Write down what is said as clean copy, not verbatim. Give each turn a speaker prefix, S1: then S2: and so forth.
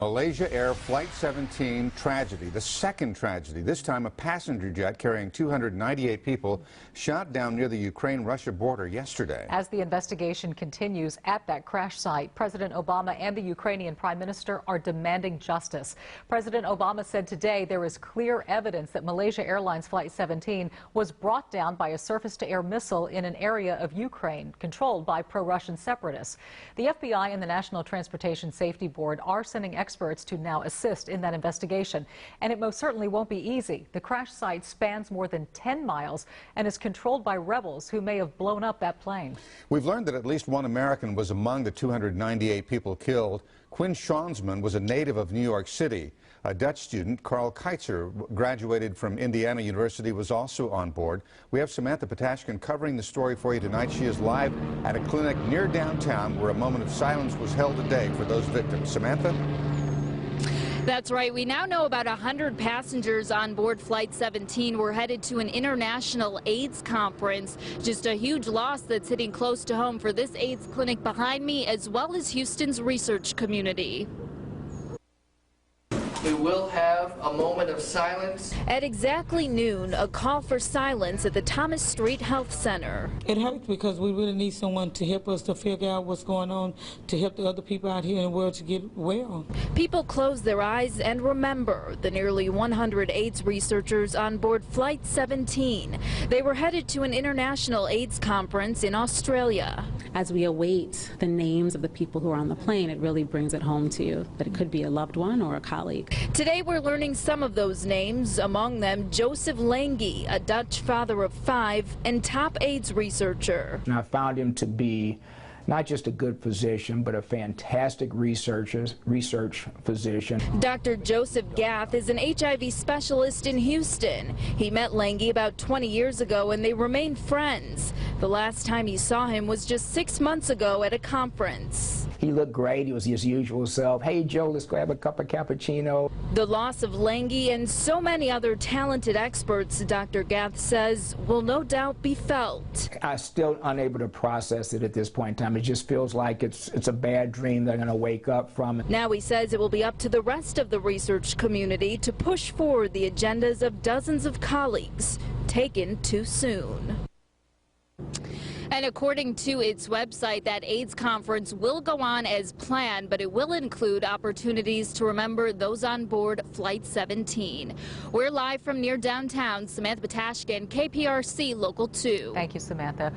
S1: Malaysia Air Flight 17 tragedy, the second tragedy. This time a passenger jet carrying 298 people shot down near the Ukraine-Russia border yesterday.
S2: As the investigation continues at that crash site, President Obama and the Ukrainian Prime Minister are demanding justice. President Obama said today there is clear evidence that Malaysia Airlines Flight 17 was brought down by a surface-to-air missile in an area of Ukraine controlled by pro-Russian separatists. The FBI and the National Transportation Safety Board are sending experts to now assist in that investigation. And it most certainly won't be easy. The crash site spans more than 10 miles and is controlled by rebels who may have blown up that plane.
S1: We've learned that at least one American was among the 298 people killed. Quinn Schonsman was a native of New York City. A Dutch student, Carl Keitzer, graduated from Indiana University, was also on board. We have Samantha Patashkin covering the story for you tonight. She is live at a clinic near downtown where a moment of silence was held today for those victims. Samantha?
S3: That's right. We now know about 100 passengers on board Flight 17 were headed to an international AIDS conference. Just a huge loss that's hitting close to home for this AIDS clinic behind me, as well as Houston's research community.
S4: We will have a moment of silence.
S3: At exactly noon, a call for silence at the Thomas Street Health Center.
S5: It hurts because we really need someone to help us to figure out what's going on, to help the other people out here in the world to get well.
S3: People close their eyes and remember the nearly 100 AIDS researchers on board Flight 17. They were headed to an international AIDS conference in Australia.
S6: As we await the names of the people who are on the plane, it really brings it home to you that it could be a loved one or a colleague.
S3: Today we're learning some of those names, among them Joseph Lange, a Dutch father of 5 and top AIDS researcher.
S7: And I found him to be not just a good physician, but a fantastic research physician.
S3: Dr. Joseph Gath is an HIV specialist in Houston. He met Lange about 20 years ago and they remained friends. The last time he saw him was just 6 months ago at a conference.
S7: He looked great. He was his usual self. Hey, Joe, let's grab a cup of cappuccino.
S3: The loss of Lange and so many other talented experts, Dr. Gath says, will no doubt be felt.
S7: I'm still unable to process it at this point in time. It just feels like it's a bad dream they're going to wake up from.
S3: Now he says it will be up to the rest of the research community to push forward the agendas of dozens of colleagues taken too soon. And according to its website, that AIDS conference will go on as planned, but it will include opportunities to remember those on board Flight 17. We're live from near downtown. Samantha Patashkin, KPRC Local 2.
S2: Thank you, Samantha.